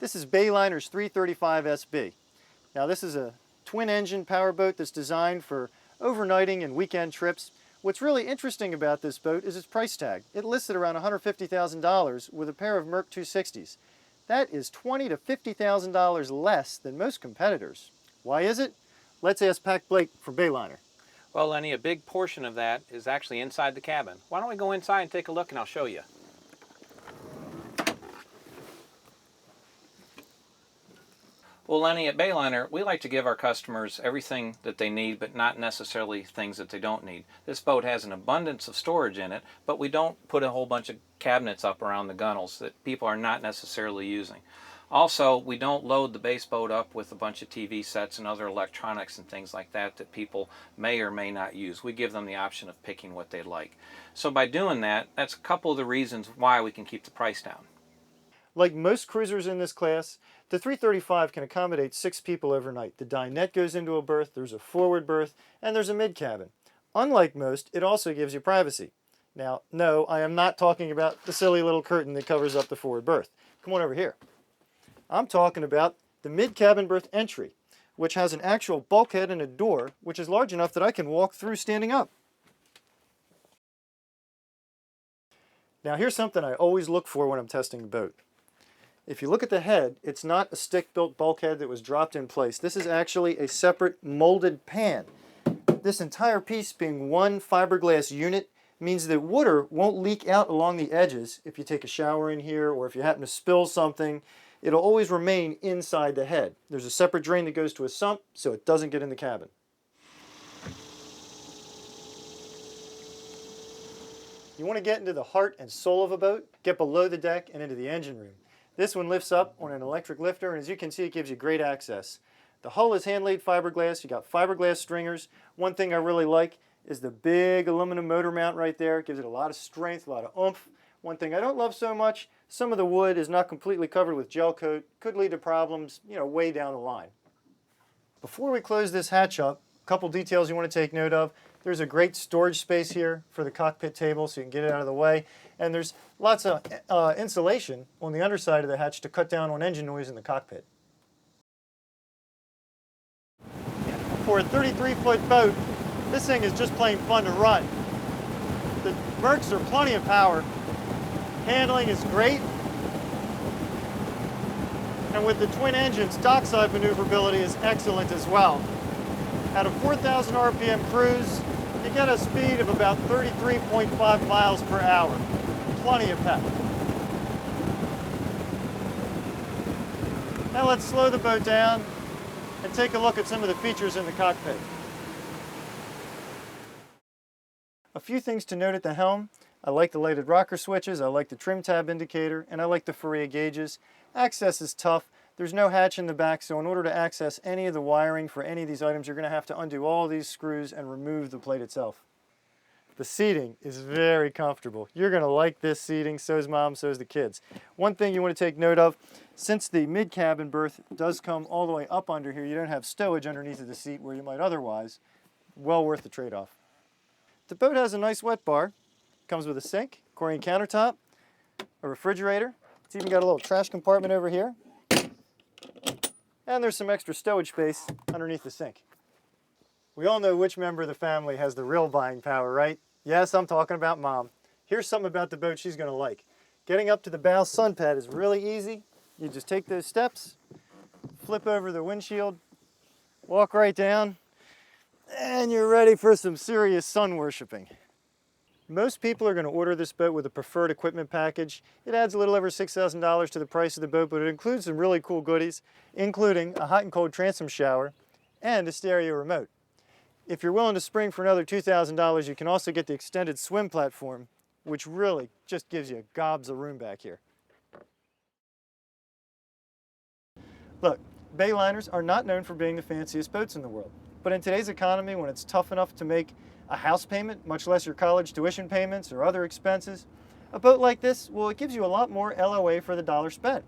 This is Bayliner's 335 SB. Now this is a twin engine powerboat that's designed for overnighting and weekend trips. What's really interesting about this boat is its price tag. It lists at around $150,000 with a pair of Merc 260s. That is $20,000 to $50,000 less than most competitors. Why is it? Let's ask Pat Blake from Bayliner. Well, Lenny, a big portion of that is actually inside the cabin. Why don't we go inside and take a look and I'll show you. Well, Lenny, at Bayliner, we like to give our customers everything that they need, but not necessarily things that they don't need. This boat has an abundance of storage in it, but we don't put a whole bunch of cabinets up around the gunnels that people are not necessarily using. Also, we don't load the base boat up with a bunch of TV sets and other electronics and things like that that people may or may not use. We give them the option of picking what they like. So by doing that, that's a couple of the reasons why we can keep the price down. Like most cruisers in this class, the 335 can accommodate 6 people overnight. The dinette goes into a berth, there's a forward berth, and there's a mid-cabin. Unlike most, it also gives you privacy. Now, no, I am not talking about the silly little curtain that covers up the forward berth. Come on over here. I'm talking about the mid-cabin berth entry, which has an actual bulkhead and a door, which is large enough that I can walk through standing up. Now, here's something I always look for when I'm testing a boat. If you look at the head, it's not a stick-built bulkhead that was dropped in place. This is actually a separate molded pan. This entire piece being one fiberglass unit means that water won't leak out along the edges if you take a shower in here or if you happen to spill something. It'll always remain inside the head. There's a separate drain that goes to a sump so it doesn't get in the cabin. You want to get into the heart and soul of a boat? Get below the deck and into the engine room. This one lifts up on an electric lifter, and as you can see, it gives you great access. The hull is hand-laid fiberglass. You got fiberglass stringers. One thing I really like is the big aluminum motor mount right there. It gives it a lot of strength, a lot of oomph. One thing I don't love so much, some of the wood is not completely covered with gel coat. Could lead to problems, way down the line. Before we close this hatch up, a couple details you want to take note of. There's a great storage space here for the cockpit table so you can get it out of the way. And there's lots of insulation on the underside of the hatch to cut down on engine noise in the cockpit. For a 33-foot boat, this thing is just plain fun to run. The Mercs are plenty of power. Handling is great. And with the twin engines, dockside maneuverability is excellent as well. At a 4,000 RPM cruise, you get a speed of about 33.5 miles per hour. Plenty of pep. Now let's slow the boat down and take a look at some of the features in the cockpit. A few things to note at the helm. I like the lighted rocker switches, I like the trim tab indicator, and I like the Faria gauges. Access is tough. There's no hatch in the back, so in order to access any of the wiring for any of these items, you're going to have to undo all these screws and remove the plate itself. The seating is very comfortable. You're going to like this seating, so is Mom, so is the kids. One thing you want to take note of, since the mid-cabin berth does come all the way up under here, you don't have stowage underneath of the seat where you might otherwise. Well worth the trade-off. The boat has a nice wet bar. Comes with a sink, Corian countertop, a refrigerator. It's even got a little trash compartment over here. And there's some extra stowage space underneath the sink. We all know which member of the family has the real buying power, right? Yes, I'm talking about Mom. Here's something about the boat she's going to like. Getting up to the bow sun pad is really easy. You just take those steps, flip over the windshield, walk right down, and you're ready for some serious sun worshiping. Most people are going to order this boat with a preferred equipment package. It adds a little over $6,000 to the price of the boat, but it includes some really cool goodies, including a hot and cold transom shower and a stereo remote. If you're willing to spring for another $2,000, you can also get the extended swim platform, which really just gives you gobs of room back here. Look, Bayliners are not known for being the fanciest boats in the world, but in today's economy, when it's tough enough to make a house payment, much less your college tuition payments or other expenses, a boat like this, well, it gives you a lot more LOA for the dollar spent.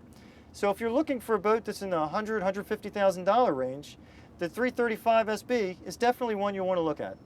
So if you're looking for a boat that's in the $100,000, $150,000 range, the 335 SB is definitely one you'll want to look at.